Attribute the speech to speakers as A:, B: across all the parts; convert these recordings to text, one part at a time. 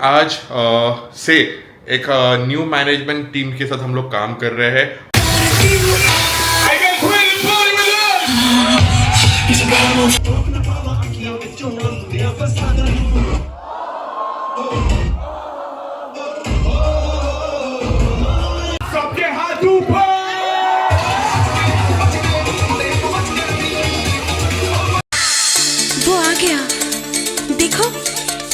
A: आज से एक न्यू मैनेजमेंट टीम के साथ हम लोग काम कर रहे हैं। सबके हाथ ऊपर।
B: वो आ गया, देखो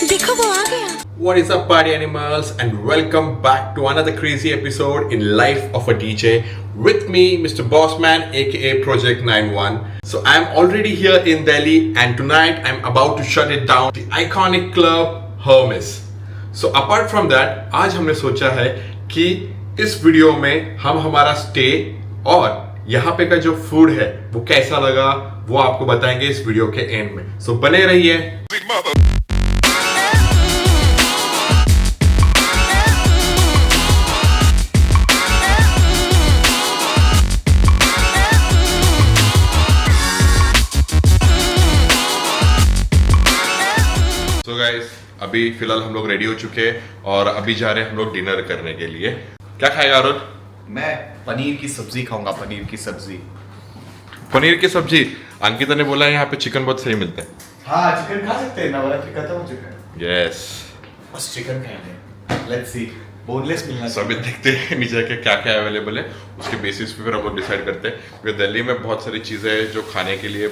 B: देखो वो आ गया।
A: What is up, party animals, and welcome back to another crazy episode in Life of a DJ with me, Mr. Bossman, aka Project 91. So I'm already here in Delhi, and tonight I'm about to shut it down, the iconic club Hermes. So apart from that, आज हमने सोचा है कि इस video में हम हमारा stay और यहाँ पे का जो फूड है वो कैसा लगा वो आपको बताएंगे इस वीडियो के एंड में। सो बने रहिए। So guys, अभी फिलहाल हम लोग रेडी हो चुके हैं और अभी जा रहे हैं हम लोग डिनर करने के लिए। क्या खाएगा अरुण?
C: मैं पनीर की सब्जी खाऊंगा। पनीर की सब्जी।
A: पनीर की सब्जी। अंकिता ने बोला है यहाँ पे चिकन बहुत सही मिलता है।
C: हाँ, चिकन खा सकते हैं। नवरात्रि खत्म हो चुका है।
A: यस,
C: बस चिकन खाएंगे। लेट्स सी, बोनलेस मिलना
A: सो अभी देखते हैं नीचे के क्या क्या अवेलेबल है, उसके बेसिस पे फिर हम लोग डिसाइड करते हैं। क्योंकि दिल्ली में बहुत सारी चीज़ें हैं जो खाने के लिए,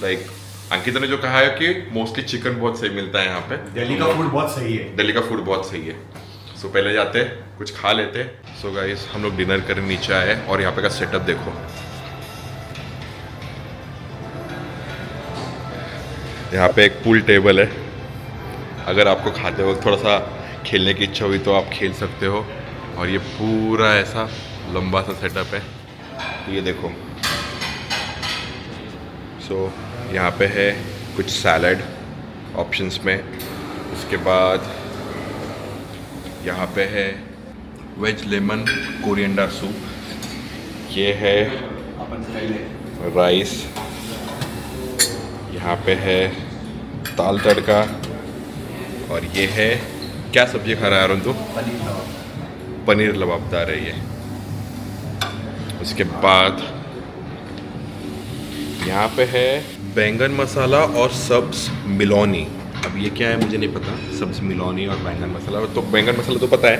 A: लाइक अंकिता ने जो कहा है कि मोस्टली चिकन बहुत सही मिलता है यहाँ पे।
C: दिल्ली का फूड बहुत सही है।
A: दिल्ली का फूड बहुत सही है। सो पहले जाते हैं, कुछ खा लेते हैं। सो गाइस, हम लोग डिनर करने नीचे आए और यहाँ पे का सेटअप देखो। यहाँ पे एक पूल टेबल है, अगर आपको खाते वक्त थोड़ा सा खेलने की इच्छा हुई तो आप खेल सकते हो। और ये पूरा ऐसा लंबा सा सेटअप है, तो ये देखो। सो यहाँ पे है कुछ सैलड ऑप्शंस में, उसके बाद यहाँ पे है वेज लेमन कोरिएंडर सूप, ये है राइस, यहाँ पे है दाल तड़का, और ये है क्या सब्जी खा रहा है अरुण तू? पनीर लबाबदार है ये। उसके बाद यहाँ पे है बैंगन मसाला और सब्ज मिलौनी। अब ये क्या है मुझे नहीं पता, सब्ज मिलौनी और बैंगन मसाला। तो बैंगन मसाला तो पता है।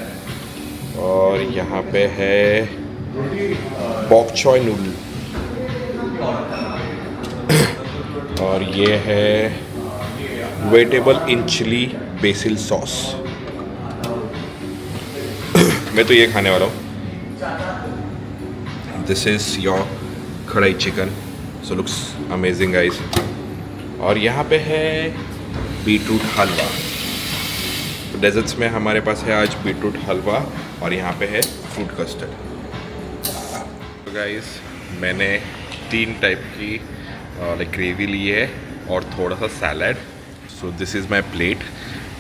A: और यहाँ पे है बॉक चॉय नूडल, और ये है vegetable in chilli basil sauce. मैं तो ये खाने वाला हूँ। This is your kadhai chicken, so looks amazing guys. और यहाँ पे है बीटरूट हलवा। तो डेजर्ट्स में हमारे पास है आज बीटरूट हलवा, और यहाँ पे है फ्रूट कस्टर्ड। तो गाइस, मैंने 3 टाइप की लाइक ग्रेवी ली है और थोड़ा सा salad. So this is my plate.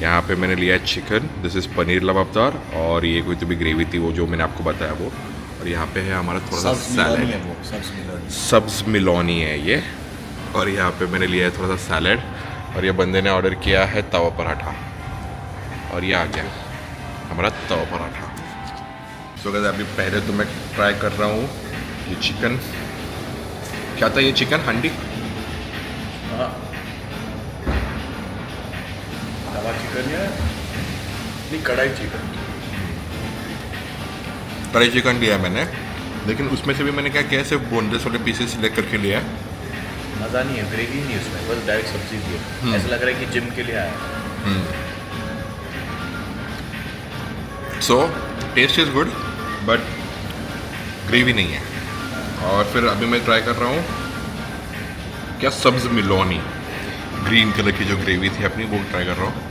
A: यहाँ पे मैंने लिया है चिकन, दिस इज़ पनीर लबाबदार, और ये कोई तो भी ग्रेवी थी वो जो मैंने आपको बताया वो। और यहाँ पे है हमारा थोड़ा सा सैलड, सब्ज मिलौनी है ये। और यहाँ पे मैंने लिया है थोड़ा सा सैलड, और ये बंदे ने ऑर्डर किया है तवा पराठा, और ये आ गया हमारा तवा पराठा। सो गाइस, अभी पहले तो मैं ट्राई कर रहा हूँ ये चिकन। क्या था ये चिकन? हंडी?
C: तवा चिकन या नहीं, कढ़ाई चिकन।
A: कढ़ाई चिकन लिया है मैंने, लेकिन उसमें से भी मैंने क्या किया, सिर्फ बोनलेस वाले पीसेस सिलेक्ट करके लिया है।
C: मज़ा नहीं है, ग्रेवी नहीं उसमें, बस डायरेक्ट सब्जी दी है। ऐसा लग रहा है कि जिम के लिए आया है।
A: So taste is good, but gravy नहीं है। और फिर अभी मैं ट्राई कर रहा हूँ क्या, सब्ज मिलौनी, ग्रीन कलर की जो ग्रेवी थी अपनी, वो ट्राई कर रहा हूँ।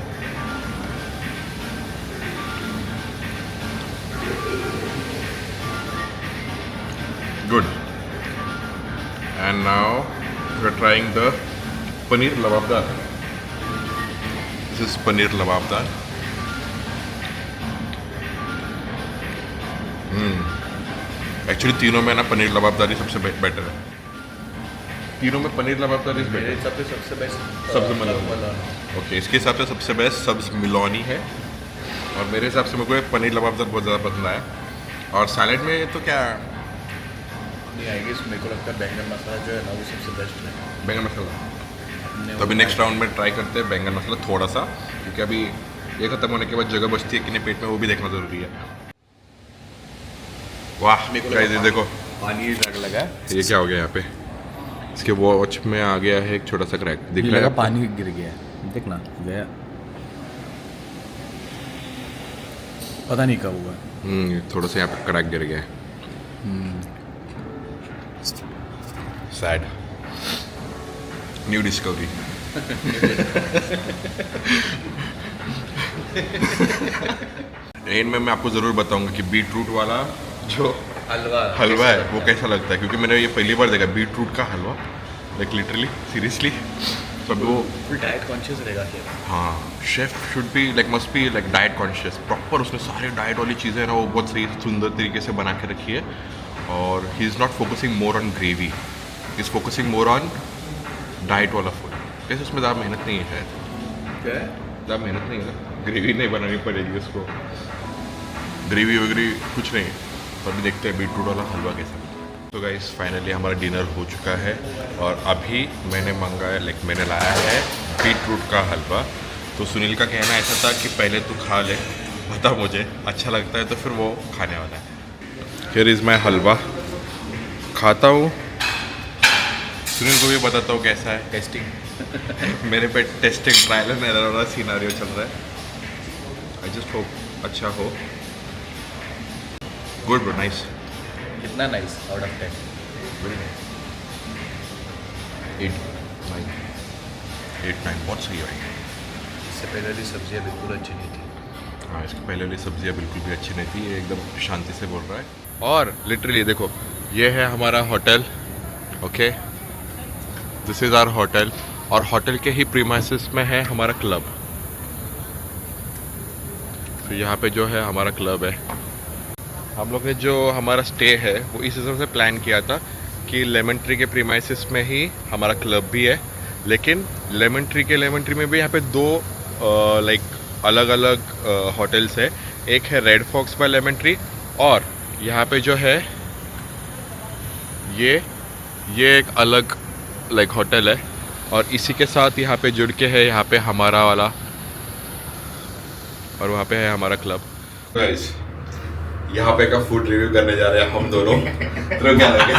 A: Good. And now we are trying the paneer lababdar. This is paneer lababdar. Actually तीनों में ना पनीर लबाबदारी सबसे बेटर है। तीनों में पनीर लबाबदारी इज बेटर।
C: सबसे बेस्ट
A: सब्ज मिलौनी। ओके, इसके हिसाब से सबसे बेस्ट सब्ज मिलौनी है। और मेरे हिसाब से मेरे को पनीर लबाबदार बहुत ज़्यादा पसंद आया। और सैलेड में तो क्या,
C: नहीं आई गेस मेरे को लगता है बैंगन मसाला जो है ना वो सबसे बेस्ट है।
A: बैंगन मसाला।
C: हमने
A: तो अभी नेक्स्ट राउंड में ट्राई करते हैं बैंगन मसाला थोड़ा सा, क्योंकि अभी ये ख़त्म होने के बाद जगह बचती है कि नहीं पेट में, वो भी देखना ज़रूरी है। वाह गाइस, ये देखो
C: पानी लगा है।
A: ये क्या हो गया यहाँ पे, इसके वॉच में आ गया है एक छोटा सा क्रैक, दिख रहा है आपको?
C: पानी गिर गया है, देखना गया, पता नहीं कब हुआ।
A: थोड़ा सा यहाँ पे क्रैक गिर गया है। Sad new discovery. एंड में मैं आपको ज़रूर बताऊंगा कि बीट रूट वाला जो हलवा है वो कैसा लगता है, क्योंकि मैंने ये पहली बार देखा बीट रूट का हलवा, लाइक लिटरली सीरियसली। तो अभी वो
C: फुल डाइट कॉन्शियस रहेगा क्या?
A: हाँ, chef should be like must be like diet conscious, proper उसने सारे डाइट वाली चीज़ें ना वो बहुत सही सुंदर तरीके से बना के रखी है। और he is not focusing more on gravy, he is focusing more on diet वाला फूड। कैसे उसमें ज़्यादा मेहनत नहीं है शायद,
C: क्या
A: ज़्यादा मेहनत नहीं है ना, ग्रेवी नहीं बनानी पड़ेगी उसको, ग्रेवी वगैरह कुछ नहीं। तो अभी देखते हैं बीटरूट वाला हलवा कैसा। तो गाइस फाइनली हमारा डिनर हो चुका है और अभी मैंने मंगाया मैंने लाया है बीटरूट का हलवा। तो सुनील का कहना ऐसा था कि पहले तू खा ले, बता मुझे अच्छा लगता है तो फिर वो खाने वाला है। हियर इज़ माई हलवा, खाता हूँ, सुनील को भी बताता हूँ कैसा है।
C: टेस्टिंग
A: मेरे पे टेस्टिंग ट्रायल एंड एरर वाला सिनारियो चल रहा है। आई जस्ट होप अच्छा हो। गुड ब्रो, नाइस,
C: कितना nice out of 10?
A: Very nice. 8-9 बहुत सही है भाई।
C: इससे पहले वाली सब्जियाँ बिल्कुल अच्छी नहीं थी।
A: हाँ, इसके पहले वाली सब्जियाँ बिल्कुल भी अच्छी नहीं थी, ये एकदम शांति से बोल रहा है। और लिटरली देखो, ये है हमारा hotel, okay, this is our hotel. और होटल के ही प्रीमाइसेस में है हमारा क्लब। तो यहाँ पे जो है हमारा क्लब है। हम लोग ने जो हमारा स्टे है वो इस हिसाब से प्लान किया था कि लेमन ट्री के प्रीमाइसेस में ही हमारा क्लब भी है, लेकिन लेमन ट्री में भी यहाँ पे दो लाइक अलग अलग होटल्स है। एक है Red Fox by Lemon Tree, और यहाँ पे जो है ये एक अलग लाइक होटल है। और इसी के साथ यहाँ पे जुड़ के है यहाँ पे हमारा वाला, और वहाँ पे है हमारा क्लब। गाइस यहाँ पे का फूड रिव्यू करने जा रहे हैं हम दोनों। तो क्या लगे?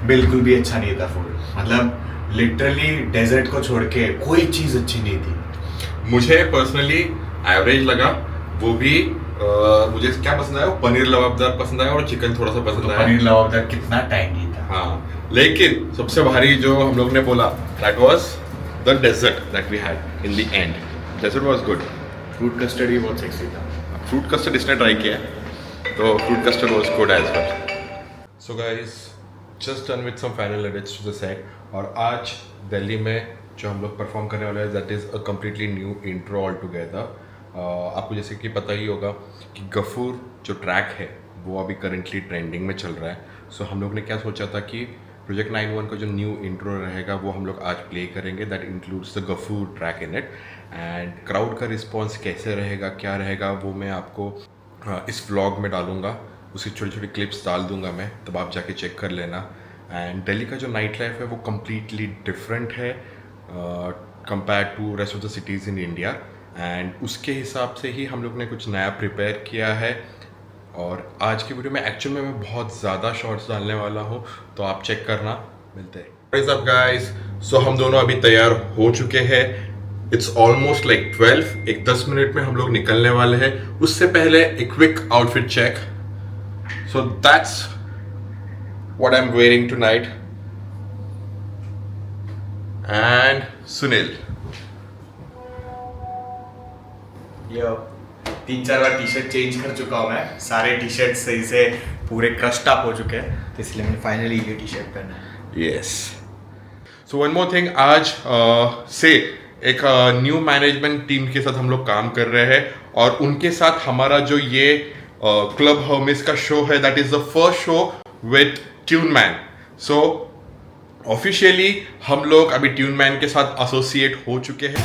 C: बिल्कुल भी अच्छा नहीं था फूड, मतलब लिटरली डेजर्ट को छोड़ के कोई चीज़ अच्छी नहीं थी।
A: मुझे पर्सनली एवरेज लगा, वो भी मुझे क्या पसंद आया, पनीर लबाबदार पसंद आया और चिकन थोड़ा सा पसंद आया।
C: पनीर लबाबदार कितना टैंगी था।
A: हाँ, लेकिन सबसे भारी जो हम लोग ने बोला that was the dessert that we had in the end. Dessert was good.
C: Fruit custard भी बहुत सेक्सी था।
A: फ्रूट कस्टर्ड इसने ट्राई किया है, तो fruit custard was good as well. So guys, just done with some final edits to the set. और आज दिल्ली में जो हम लोग परफॉर्म करने वाले हैं that is a completely new intro all together. आपको जैसे कि पता ही होगा कि गफूर जो ट्रैक है वो अभी करेंटली ट्रेंडिंग में चल रहा है। सो हम लोग ने क्या सोचा था कि प्रोजेक्ट 91 का जो न्यू इंट्रो रहेगा वो हम लोग आज प्ले करेंगे, that includes the Ghafoor track in it. And crowd का रिस्पॉन्स कैसे रहेगा, क्या रहेगा, वो मैं आपको इस व्लॉग में डालूंगा, उसकी छोटी छोटी क्लिप्स डाल दूंगा मैं, तब आप जाके चेक कर लेना। एंड दिल्ली का जो नाइट लाइफ है वो कम्प्लीटली डिफरेंट है compare to rest of the cities in India. And उसके हिसाब से ही हम लोग ने कुछ नया प्रिपेयर किया है। और आज की वीडियो में एक्चुअल में मैं बहुत ज़्यादा शॉर्ट्स डालने वाला हूँ, तो आप चेक करना। मिलते हैं। व्हाट इज अप गाइस, सो हम दोनों अभी तैयार हो चुके हैं। इट्स ऑलमोस्ट लाइक 12, एक 10 मिनट में हम लोग निकलने वाले हैं। उससे पहले एक quick outfit check. So that's what I am wearing tonight. And Sunil,
C: yo 3-4 बार टी शर्ट चेंज कर चुका हूँ मैं, सारे टी शर्ट सही से पूरे क्रस्ट अप हो चुके हैं, तो इसलिए मैंने फाइनली ये टी शर्ट पहना है।
A: Yes. So one more thing, आज से एक न्यू मैनेजमेंट टीम के साथ हम लोग काम कर रहे हैं, और उनके साथ हमारा जो ये क्लब हर्मिस का शो है that is the first show with tune man. So officially हम लोग अभी ट्यून मैन के साथ एसोसिएट हो चुके हैं।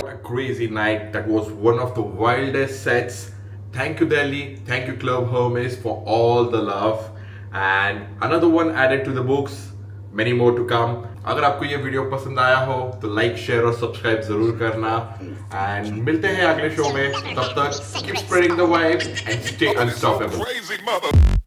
A: A crazy night. That was one of the wildest sets. Thank you, Delhi. Thank you, Club Hermes, for all the love. And another one added to the books. Many more to come. अगर आपको ये video पसंद आया हो तो like share और subscribe जरूर करना एंड मिलते हैं अगले शो में तब तक keep spreading the vibe and stay unstoppable